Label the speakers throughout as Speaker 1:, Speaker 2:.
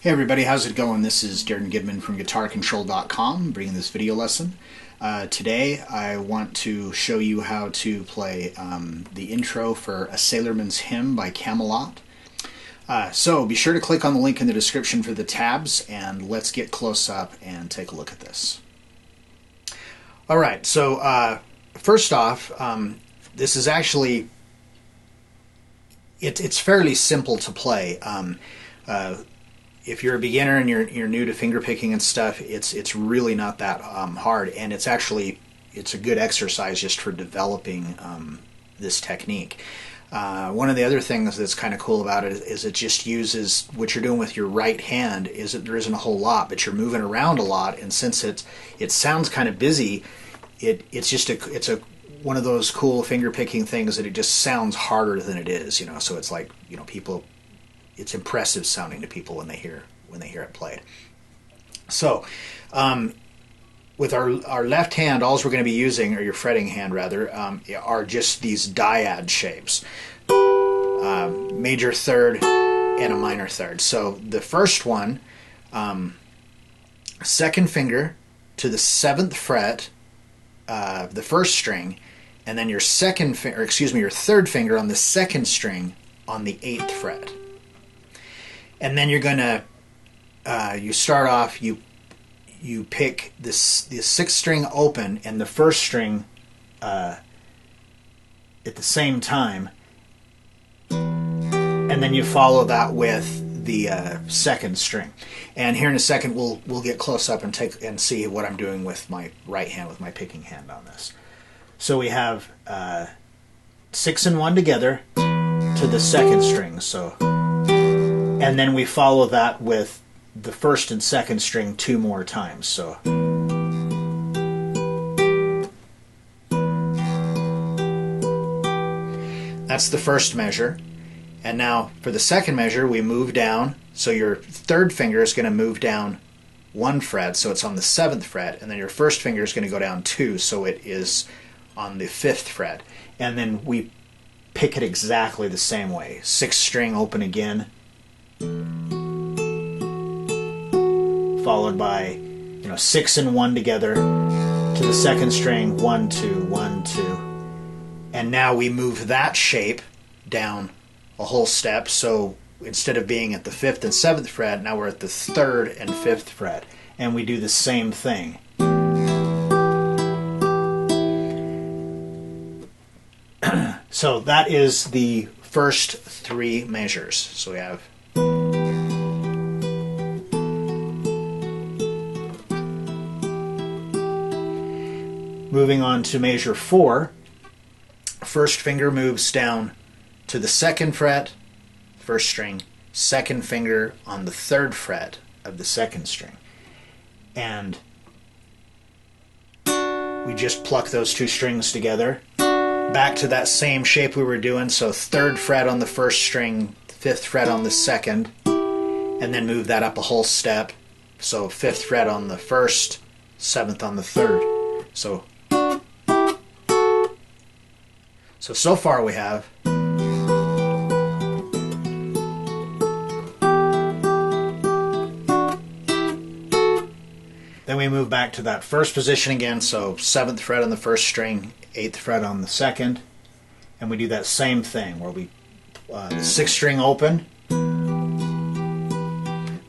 Speaker 1: Hey everybody, how's it going? This is Darrin Goodman from GuitarControl.com bringing this video lesson. Today I want to show you how to play the intro for A Sailorman's Hymn by Kamelot. So be sure to click on the link in the description for the tabs, and let's get close up and take a look at this. Alright, so first off, this is actually, it's fairly simple to play. If you're a beginner and you're new to fingerpicking and stuff, it's really not that hard, and it's a good exercise just for developing this technique. One of the other things that's kind of cool about it is it just uses what you're doing with your right hand. Is that there isn't a whole lot, but you're moving around a lot, and since it sounds kind of busy, it's one of those cool fingerpicking things that it just sounds harder than it is, you know. So it's like, you know, it's impressive sounding to people when they hear it played. So, with our left hand, all we're going to be using, or your fretting hand rather, are just these dyad shapes, major third and a minor third. So the first one, second finger to the 7th fret of the first string, and then your your third finger on the 2nd string on the 8th fret. And then you're gonna you start off, you pick the 6th string open and the 1st string at the same time, and then you follow that with the 2nd string. And here in a second we'll get close up and see what I'm doing with my right hand, with my picking hand on this. So we have 6 and 1 together to the 2nd string. So. And then we follow that with the 1st and 2nd string 2 more times. So that's the first measure. And now for the second measure, we move down. So your third finger is going to move down 1 fret, so it's on the 7th fret, and then your first finger is going to go down 2, so it is on the 5th fret. And then we pick it exactly the same way. 6th string open again, followed by 6 and 1 together to the 2nd string, 1 2 1 2, and now we move that shape down a whole step. So instead of being at the 5th and 7th fret, now we're at the 3rd and 5th fret, and we do the same thing. So that is the first 3 measures. So we have moving on to measure 4, first finger moves down to the 2nd fret, 1st string, 2nd finger on the 3rd fret of the 2nd string. And we just pluck those 2 strings together, back to that same shape we were doing, so 3rd fret on the 1st string, 5th fret on the 2nd, and then move that up a whole step, so 5th fret on the 1st, 7th on the 3rd. So far we have then we move back to that first position again, so 7th fret on the 1st string, 8th fret on the 2nd, and we do that same thing where we the 6th string open,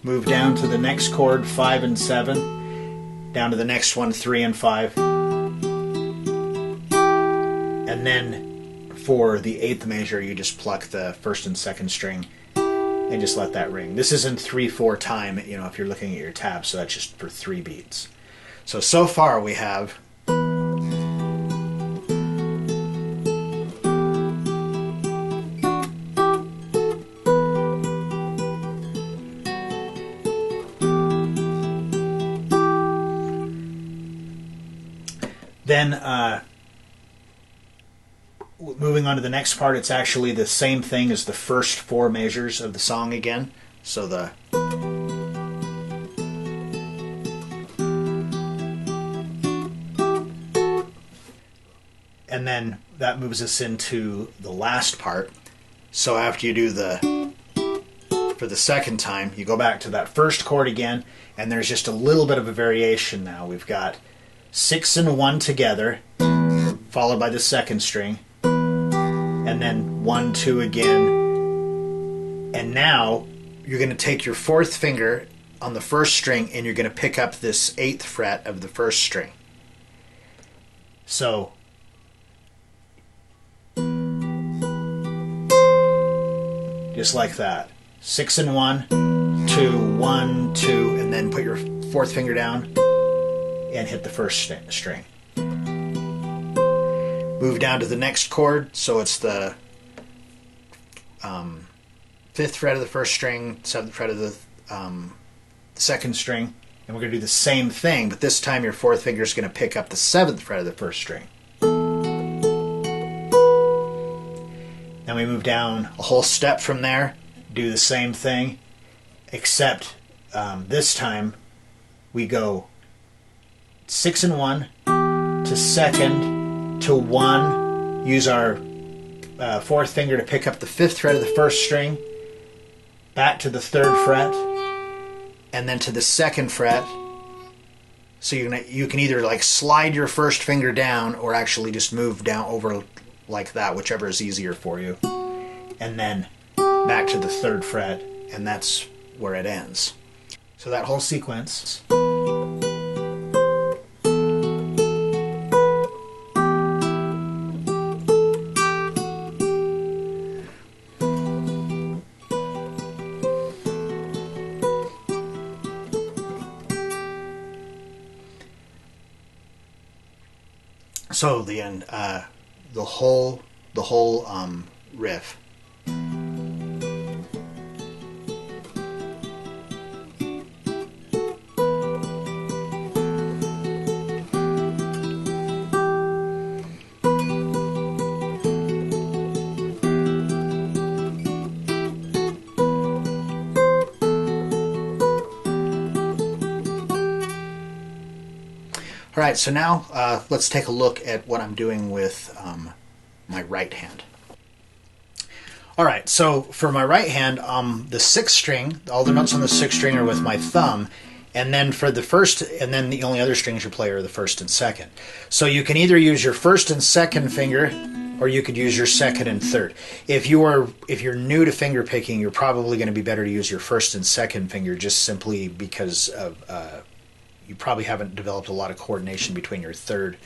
Speaker 1: move down to the next chord 5 and 7, down to the next one 3 and 5, and then for the 8th measure, you just pluck the 1st and 2nd string and just let that ring. This is in 3/4 time, if you're looking at your tab, so that's just for 3 beats. So far we have then moving on to the next part, it's actually the same thing as the first 4 measures of the song again. So and then that moves us into the last part. So after you do the for the second time, you go back to that first chord again, and there's just a little bit of a variation now. We've got 6 and 1 together, followed by the second string, and then 1, 2 again. And now you're going to take your fourth finger on the first string and you're going to pick up this 8th fret of the first string. So just like that. 6 and 1, 2, 1, 2, and then put your fourth finger down and hit the first string. Move down to the next chord, so it's the 5th fret of the first string, 7th fret of the second string, and we're going to do the same thing, but this time your fourth finger is going to pick up the 7th fret of the first string. Then we move down a whole step from there, do the same thing, except this time we go 6 and 1 to second to 1, use our fourth finger to pick up the 5th fret of the first string, back to the 3rd fret, and then to the 2nd fret. So you can either like slide your first finger down or actually just move down over like that, whichever is easier for you, and then back to the 3rd fret, and that's where it ends. So that whole sequence. So the end, the whole riff. All right, so now let's take a look at what I'm doing with my right hand. All right, so for my right hand, the 6th string, all the notes on the 6th string are with my thumb, and then for the first, and then the only other strings you play are the 1st and 2nd. So you can either use your 1st and 2nd finger, or you could use your 2nd and 3rd. If you're new to finger picking, you're probably going to be better to use your 1st and 2nd finger, just simply because of you probably haven't developed a lot of coordination between your 2nd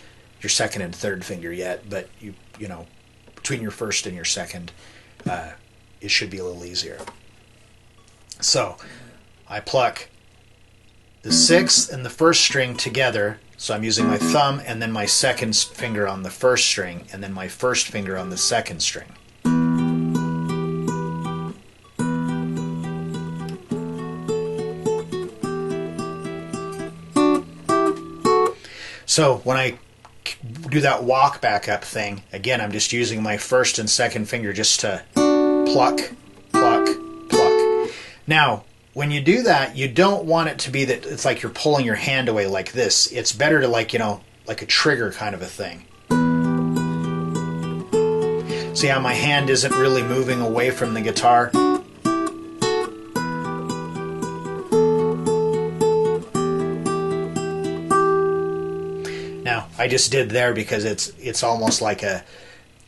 Speaker 1: and 3rd finger yet, but you know, between your 1st and your 2nd, it should be a little easier. So I pluck the 6th and the 1st string together, so I'm using my thumb and then my 2nd finger on the 1st string and then my 1st finger on the 2nd string. So when I do that walk back up thing, again, I'm just using my 1st and 2nd finger just to pluck, pluck, pluck. Now, when you do that, you don't want it to be that it's like you're pulling your hand away like this. It's better to like, like a trigger kind of a thing. See how my hand isn't really moving away from the guitar? I just did there because it's almost like at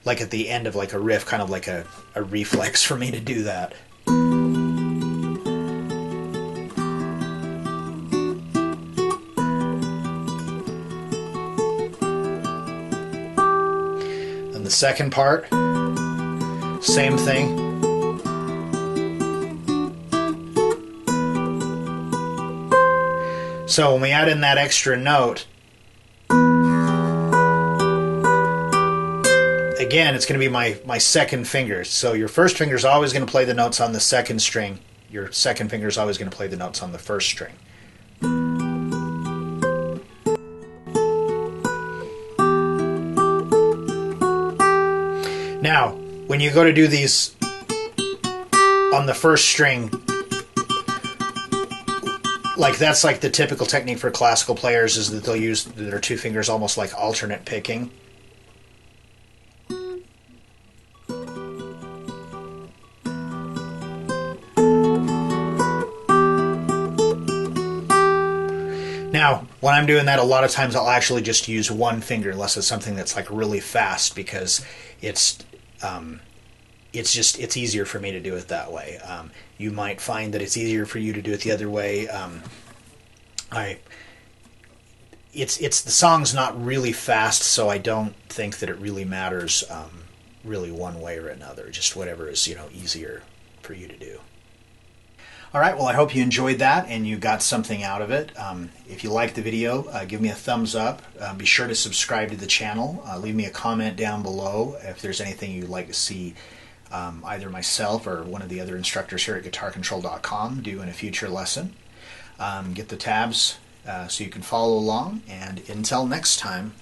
Speaker 1: the end of like a riff, kind of like a reflex for me to do that. And the second part, same thing. So when we add in that extra note, again, it's going to be my 2nd finger. So your 1st finger is always going to play the notes on the 2nd string. Your 2nd finger is always going to play the notes on the 1st string. Now, when you go to do these on the 1st string, like that's like the typical technique for classical players, is that they'll use their 2 fingers almost like alternate picking. when I'm doing that, a lot of times I'll actually just use one finger unless it's something that's like really fast, because it's easier for me to do it that way. You might find that it's easier for you to do it the other way. The song's not really fast, so I don't think that it really matters really one way or another. Just whatever is easier for you to do. All right, well, I hope you enjoyed that and you got something out of it. If you liked the video, give me a thumbs up. Be sure to subscribe to the channel. Leave me a comment down below if there's anything you'd like to see either myself or one of the other instructors here at GuitarControl.com do in a future lesson. Get the tabs so you can follow along, and until next time.